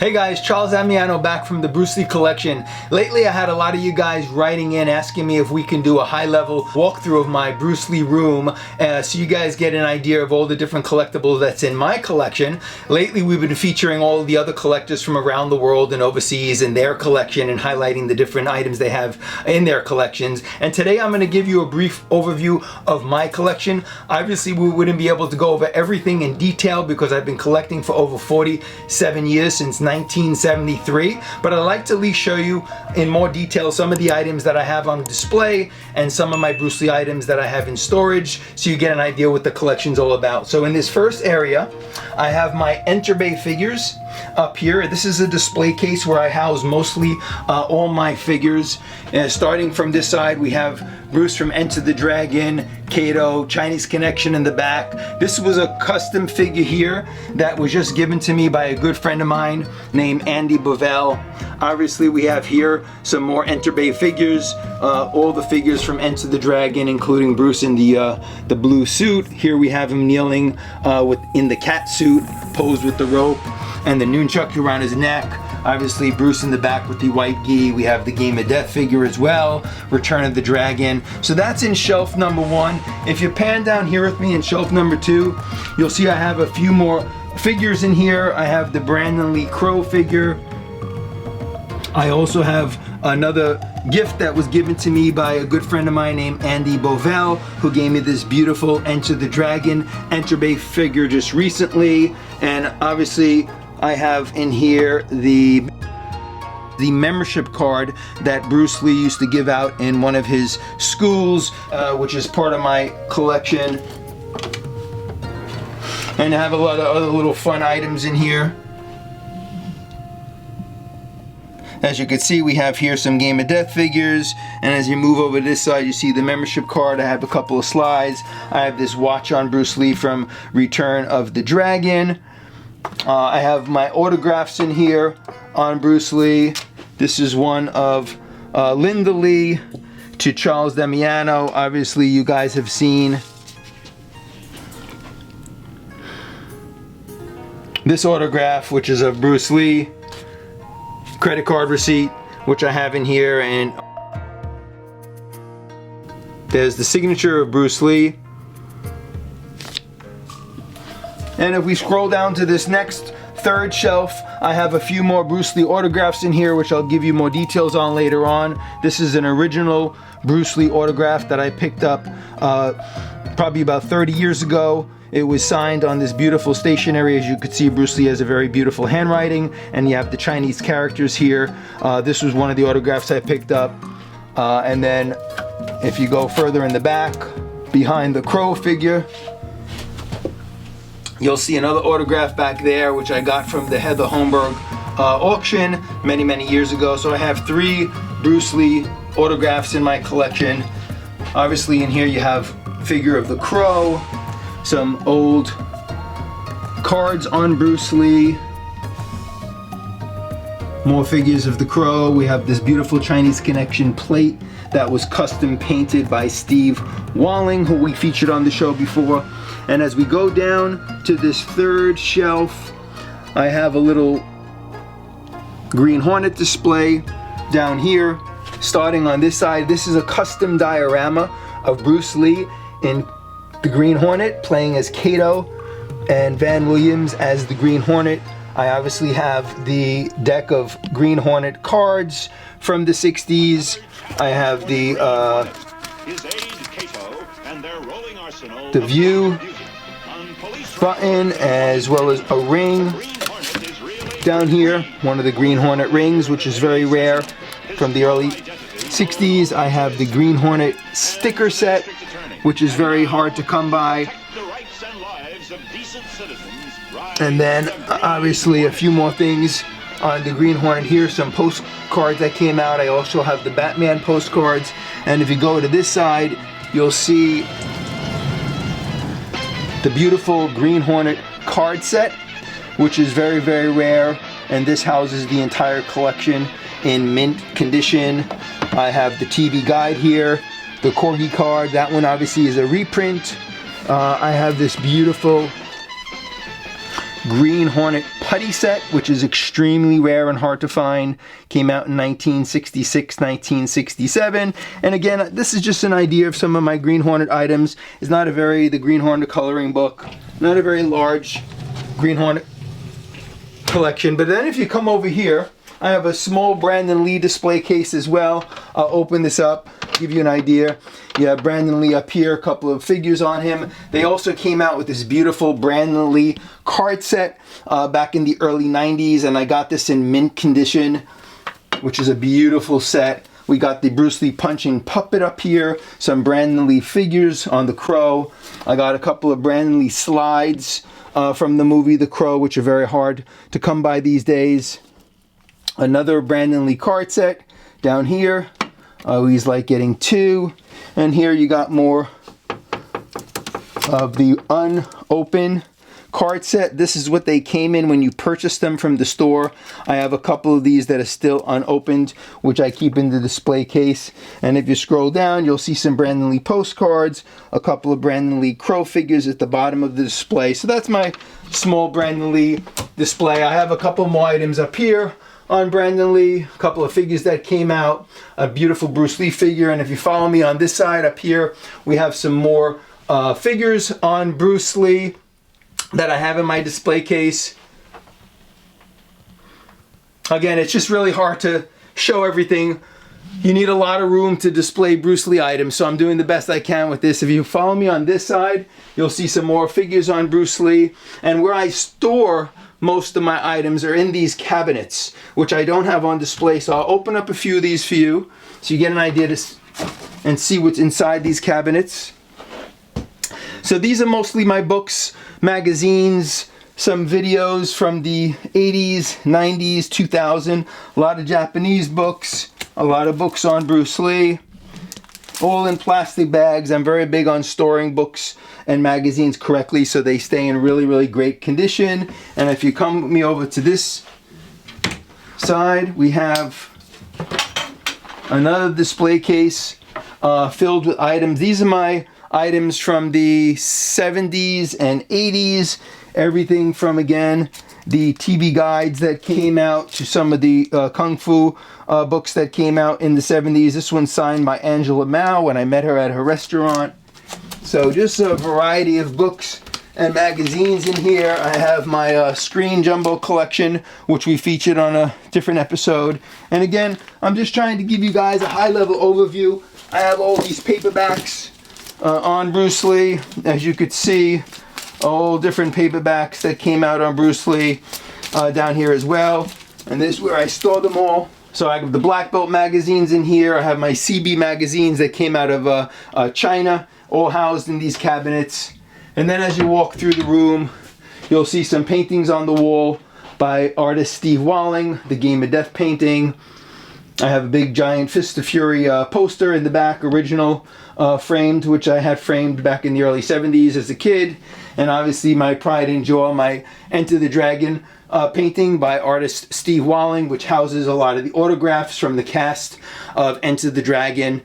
Hey guys, Charles Damiano back from the Bruce Lee collection. Lately I had a lot of you guys writing in asking me if we can do a high-level walkthrough of my Bruce Lee room so you guys get an idea of all the different collectibles that's in my collection. Lately we've been featuring all the other collectors from around the world and overseas in their collection and highlighting the different items they have in their collections. And today I'm going to give you a brief overview of my collection. Obviously we wouldn't be able to go over everything in detail because I've been collecting for over 47 years, since 1973, but I'd like to at least show you in more detail some of the items that I have on display and some of my Bruce Lee items that I have in storage so you get an idea what the collection's all about. So in this first area I have my Enter Bay figures up here. This is a display case where I house mostly all my figures. Starting from this side we have Bruce from Enter the Dragon, Kato, Chinese Connection in the back. This was a custom figure here that was just given to me by a good friend of mine named Andy Bovell. Obviously we have here some more Enter Bay figures, all the figures from Enter the Dragon, including Bruce in the blue suit. Here we have him kneeling in the cat suit, posed with the rope and the nunchuck around his neck. Obviously Bruce in the back with the white gi. We have the Game of Death figure as well, Return of the Dragon. So that's in shelf number 1. If you pan down here with me in shelf number 2, you'll see I have a few more figures in here. I have the Brandon Lee Crow figure. I also have another gift that was given to me by a good friend of mine named Andy Bovell, who gave me this beautiful Enter the Dragon Enter Bay figure just recently. And obviously I have in here the membership card that Bruce Lee used to give out in one of his schools, which is part of my collection. And I have a lot of other little fun items in here. As you can see, we have here some Game of Death figures, and as you move over to this side you see the membership card. I have a couple of slides. I have this watch on Bruce Lee from Return of the Dragon. I have my autographs in here on Bruce Lee. This is one of Linda Lee to Charles Damiano. Obviously you guys have seen this autograph, which is of Bruce Lee. Credit card receipt, which I have in here, and there's the signature of Bruce Lee. And if we scroll down to this next third shelf, I have a few more Bruce Lee autographs in here, which I'll give you more details on later on. This is an original Bruce Lee autograph that I picked up probably about 30 years ago. It was signed on this beautiful stationery. As you can see, Bruce Lee has a very beautiful handwriting, and you have the Chinese characters here. This was one of the autographs I picked up. And then if you go further in the back, behind the Crow figure, you'll see another autograph back there, which I got from the Heather Holmberg auction many years ago. So I have 3 Bruce Lee autographs in my collection. Obviously in here you have figure of the Crow, some old cards on Bruce Lee, more figures of the Crow. We have this beautiful Chinese Connection plate that was custom painted by Steve Walling, who we featured on the show before. And as we go down to this third shelf, I have a little Green Hornet display down here. Starting on this side, this is a custom diorama of Bruce Lee in the Green Hornet, playing as Kato, and Van Williams as the Green Hornet. I obviously have the deck of Green Hornet cards from the 60s. I have the View button, as well as a ring down here, one of the Green Hornet rings, which is very rare from the early 60s. I have the Green Hornet sticker set, which is very hard to come by. And then obviously a few more things on the Green Hornet here, some postcards that came out. I also have the Batman postcards. And if you go to this side, you'll see the beautiful Green Hornet card set, which is very rare, and this houses the entire collection in mint condition. I have the TV guide here, the Corgi card. That one obviously is a reprint. I have this beautiful Green Hornet putty set, which is extremely rare and hard to find. Came out in 1966, 1967. And again, this is just an idea of some of my Green Hornet items. It's not the Green Hornet coloring book, not a very large Green Hornet collection. But then if you come over here, I have a small Brandon Lee display case as well. I'll open this up, give you an idea. You have Brandon Lee up here, a couple of figures on him. They also came out with this beautiful Brandon Lee card set back in the early 90s, and I got this in mint condition, which is a beautiful set. We got the Bruce Lee punching puppet up here, some Brandon Lee figures on the Crow. I got a couple of Brandon Lee slides from the movie The Crow, which are very hard to come by these days. Another Brandon Lee card set down here. I always like getting two. And here you got more of the unopened card set. This is what they came in when you purchased them from the store. I have a couple of these that are still unopened, which I keep in the display case. And if you scroll down, you'll see some Brandon Lee postcards, a couple of Brandon Lee Crow figures at the bottom of the display. So that's my small Brandon Lee display. I have a couple more items up here on Brandon Lee, a couple of figures that came out, a beautiful Bruce Lee figure, and if you follow me on this side up here, we have some more figures on Bruce Lee that I have in my display case. Again, it's just really hard to show everything. You need a lot of room to display Bruce Lee items, so I'm doing the best I can with this. If you follow me on this side, you'll see some more figures on Bruce Lee, and where I store most of my items are in these cabinets, which I don't have on display. So I'll open up a few of these for you so you get an idea and see what's inside these cabinets. So these are mostly my books, magazines, some videos from the 80s, 90s, 2000, a lot of Japanese books, a lot of books on Bruce Lee, all in plastic bags. I'm very big on storing books and magazines correctly so they stay in really, really great condition. And if you come with me over to this side, we have another display case filled with items. These are my items from the 70s and 80s. Everything from, again, the TV guides that came out to some of the Kung Fu books that came out in the 70s. This one's signed by Angela Mao when I met her at her restaurant. So just a variety of books and magazines in here. I have my screen jumbo collection, which we featured on a different episode. And again, I'm just trying to give you guys a high-level overview. I have all these paperbacks on Bruce Lee. As you could see, all different paperbacks that came out on Bruce Lee down here as well. And this is where I store them all. So I have the Black Belt magazines in here. I have my CB magazines that came out of China, all housed in these cabinets. And then as you walk through the room, you'll see some paintings on the wall by artist Steve Walling, the Game of Death painting. I have a big giant Fist of Fury poster in the back, original framed, which I had framed back in the early 70s as a kid. And obviously my pride and joy, my Enter the Dragon painting by artist Steve Walling, which houses a lot of the autographs from the cast of Enter the Dragon.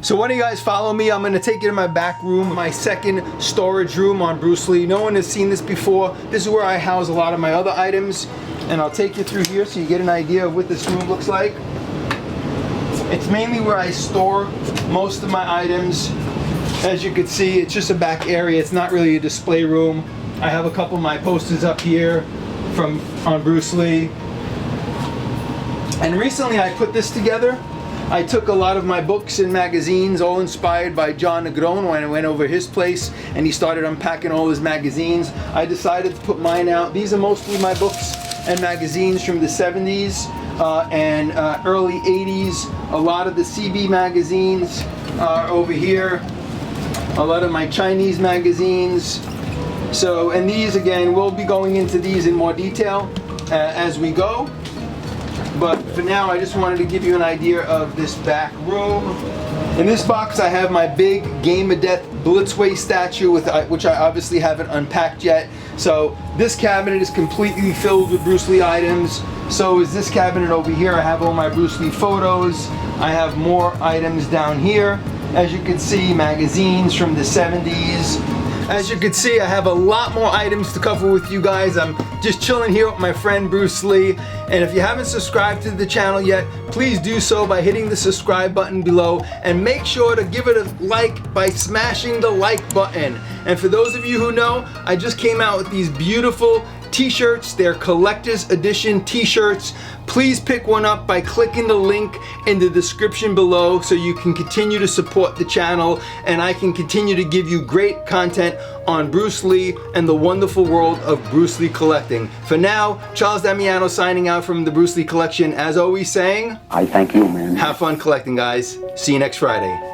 So why don't you guys follow me? I'm going to take you to my back room, my second storage room on Bruce Lee. No one has seen this before. This is where I house a lot of my other items. And I'll take you through here so you get an idea of what this room looks like. It's mainly where I store most of my items. As you can see, it's just a back area. It's not really a display room. I have a couple of my posters up here on Bruce Lee. And recently I put this together. I took a lot of my books and magazines, all inspired by John Negron when I went over his place and he started unpacking all his magazines. I decided to put mine out. These are mostly my books and magazines from the 70s and early 80s. A lot of the CB magazines are over here. A lot of my Chinese magazines. So, and these again, we'll be going into these in more detail as we go. But for now, I just wanted to give you an idea of this back room. In this box, I have my big Game of Death Blitzway statue, which I obviously haven't unpacked yet. So this cabinet is completely filled with Bruce Lee items. So is this cabinet over here. I have all my Bruce Lee photos. I have more items down here. As you can see, magazines from the 70s. As you can see, I have a lot more items to cover with you guys. I'm just chilling here with my friend Bruce Lee. And if you haven't subscribed to the channel yet, please do so by hitting the subscribe button below. And make sure to give it a like by smashing the like button. And for those of you who know, I just came out with these beautiful t-shirts. They're collector's edition t-shirts. Please pick one up by clicking the link in the description below so you can continue to support the channel and I can continue to give you great content on Bruce Lee and the wonderful world of Bruce Lee collecting. For now, Charles Damiano signing out from the Bruce Lee collection, as always saying, I thank you, man. Have fun collecting, guys. See you next Friday.